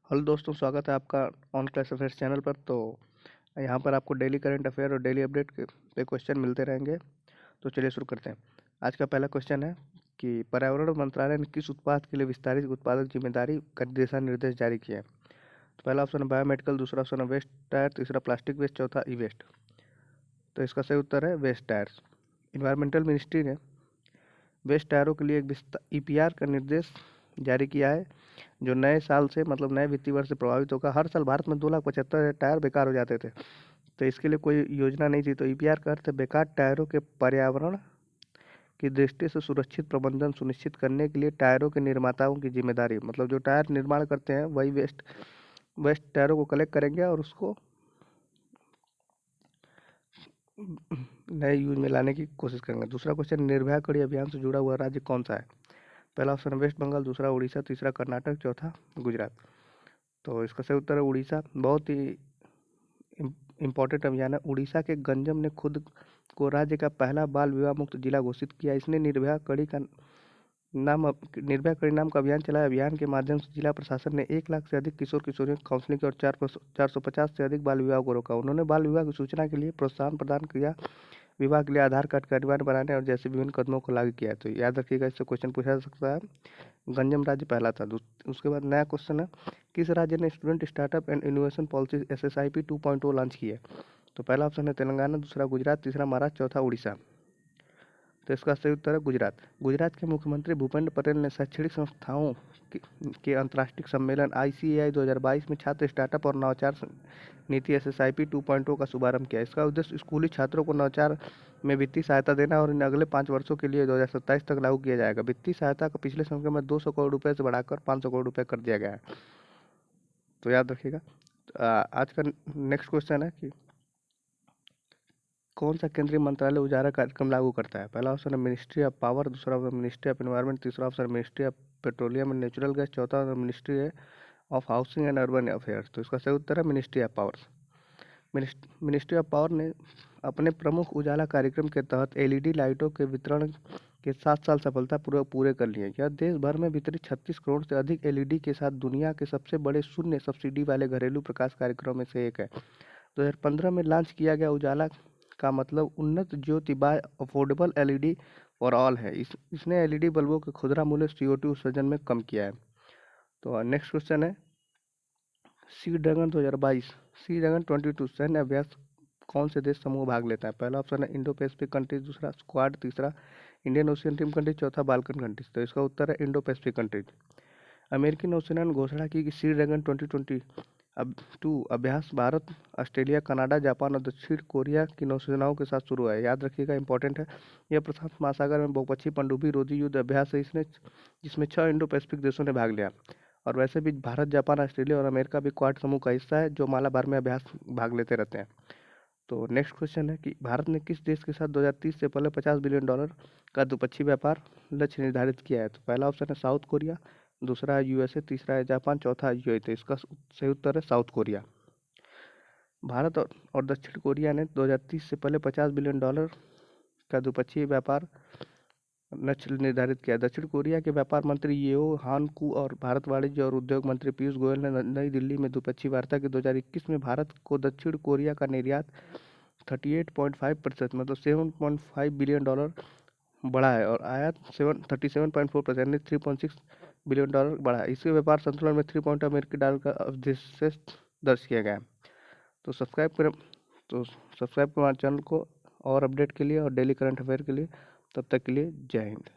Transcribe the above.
Hello दोस्तों, स्वागत है आपका ऑन क्लास अफेयर्स चैनल पर। तो यहाँ पर आपको डेली करंट अफेयर और डेली अपडेट पे क्वेश्चन मिलते रहेंगे। तो चलिए शुरू करते हैं। आज का पहला क्वेश्चन है कि पर्यावरण मंत्रालय ने किस उत्पाद के लिए विस्तारित उत्पादक जिम्मेदारी का दिशा निर्देश जारी किए हैं। तो पहला ऑप्शन है बायोमेडिकल, दूसरा ऑप्शन है वेस्ट टायर, तीसरा प्लास्टिक वेस्ट, चौथा ई वेस्ट। तो इसका सही उत्तर है वेस्ट टायर्स। इन्वायरमेंटल मिनिस्ट्री ने वेस्ट टायरों के लिए एक ईपीआर का निर्देश जारी किया है, जो नए साल से मतलब नए वित्तीय वर्ष से प्रभावित होगा। हर साल भारत में 2,75,000 टायर बेकार हो जाते थे, तो इसके लिए कोई योजना नहीं थी। तो ईपीआर का अर्थ है बेकार टायरों के पर्यावरण की दृष्टि से सुरक्षित प्रबंधन सुनिश्चित करने के लिए टायरों के निर्माताओं की जिम्मेदारी, मतलब जो टायर निर्माण करते हैं वही वेस्ट टायरों को कलेक्ट करेंगे और उसको नए यूज में लाने की कोशिश करेंगे। दूसरा क्वेश्चन, निर्भया कड़ी अभियान से जुड़ा हुआ राज्य कौन सा है। पहला ऑप्शन वेस्ट बंगाल, दूसरा उड़ीसा, तीसरा कर्नाटक, चौथा गुजरात। तो इसका सही उत्तर है उड़ीसा। बहुत ही इम्पोर्टेंट अभियान है। उड़ीसा के गंजम ने खुद को राज्य का पहला बाल विवाह मुक्त जिला घोषित किया। इसने निर्भया कड़ी नाम का अभियान चलाया। अभियान के माध्यम से जिला प्रशासन ने 1 लाख से अधिक किशोर किशोरियों की काउंसलिंग की और 450 से अधिक बाल विवाह को रोका। उन्होंने बाल विवाह की सूचना के लिए प्रोत्साहन प्रदान किया, विवाह के लिए आधार कार्ड का अनिवार्य बनाने और जैसे विभिन्न कदमों को लागू किया। तो याद रखिएगा, इससे क्वेश्चन पूछा जा सकता है। गंजम राज्य पहला था। उसके बाद नया क्वेश्चन है, किस राज्य ने student startup and innovation policy SSIP 2.0 launch की है। तो पहला ऑप्शन है तेलंगाना, दूसरा गुजरात, तीसरा महाराष्ट्र, चौथा उड़ीसा। तो इसका सही उत्तर है गुजरात। गुजरात के मुख्यमंत्री भूपेंद्र पटेल ने शैक्षणिक संस्थाओं के अंतर्राष्ट्रीय सम्मेलन ICAI 2022 में छात्र स्टार्टअप और नवाचार नीति SSIP 2.0 का शुभारंभ किया। इसका उद्देश्य स्कूली छात्रों को नवाचार में वित्तीय सहायता देना और इन्हें अगले 5 वर्षों के लिए 2027 तक लागू किया जाएगा। वित्तीय सहायता को पिछले समय में 200 करोड़ रुपए से बढ़ाकर 500 करोड़ रुपए कर दिया गया है। तो याद रखिएगा। आज का नेक्स्ट क्वेश्चन है कि कौन सा केंद्रीय मंत्रालय उजाला कार्यक्रम लागू करता है। पहला ऑप्शन है मिनिस्ट्री ऑफ पावर, दूसरा ऑप्शन मिनिस्ट्री ऑफ एनवायरनमेंट, तीसरा option ministry of petroleum and natural gas, चौथा option ministry of housing and urban affairs. तो इसका सही उत्तर है ministry of power. Ministry of power ने अपने प्रमुख उजाला कार्यक्रम के तहत LED लाइटों के वितरण के 7 साल सफलतापूर्वक पूरे कर लिए। यह देश भर में वितरित 36 करोड़ से अधिक LED के साथ दुनिया के सबसे बड़े शून्य सब्सिडी वाले घरेलू प्रकाश कार्यक्रमों में से एक है। 2015 में लॉन्च किया गया उजाला का मतलब Unnat Jyoti by affordable LED for all है। इसने LED बल्बों के खुदरा मूल्य CO2 उत्सर्जन में कम किया है। तो नेक्स्ट क्वेश्चन है सी ड्रैगन 2022 सी ड्रैगन 22 सैन्य अभ्यास कौन से देश समूह भाग लेता है। पहला ऑप्शन है इंडो पैसिफिक कंट्रीज, दूसरा स्क्वाड, तीसरा इंडियन ओशियन टीम कंट्रीज, चौथा बाल्कन कंट्रीज। तो इसका उत्तर है इंडो पैसिफिक कंट्रीज। अमेरिकी नौसेना ने घोषणा की कि सी ड्रैगन 2022 अभ्यास भारत, ऑस्ट्रेलिया, कनाडा, जापान और दक्षिण कोरिया की नौसेनाओं के साथ शुरू है। याद रखिएगा, इंपॉर्टेंट है। यह प्रशांत महासागर में बहुपक्षीय पनडुब्बी रोधी युद्ध अभ्यास है जिसमें 6 इंडो पैसिफिक देशों ने भाग लिया। और वैसे भी भारत, जापान, ऑस्ट्रेलिया और अमेरिका भी क्वाड समूह का हिस्सा है, जो मालाबार में अभ्यास भाग लेते रहते हैं। तो नेक्स्ट क्वेश्चन है कि भारत ने किस देश के साथ 2030 से पहले $50 बिलियन का द्विपक्षीय व्यापार लक्ष्य निर्धारित किया है। तो पहला ऑप्शन है साउथ कोरिया, दूसरा है USA, तीसरा है जापान, चौथा है UAE। तो इसका सही उत्तर है साउथ कोरिया। भारत और दक्षिण कोरिया ने 2030 से पहले $50 बिलियन का द्विपक्षीय व्यापार लक्ष्य निर्धारित किया। दक्षिण कोरिया के व्यापार मंत्री येओ हानकू और भारत वाणिज्य और उद्योग मंत्री पीयूष गोयल ने नई दिल्ली में द्विपक्षीय वार्ता की 2021 में भारत को दक्षिण कोरिया का निर्यात 38.5% मतलब $7.5 बिलियन बढ़ा है और आयात 37.4% यानी $3.6 बिलियन बढ़ा है। इसके व्यापार संतुलन में $3 का अवशेष दर्ज किया गया है। तो सब्सक्राइब करें हमारे चैनल को और अपडेट के लिए और डेली करंट अफेयर के लिए। तब तक के लिए जय हिंद।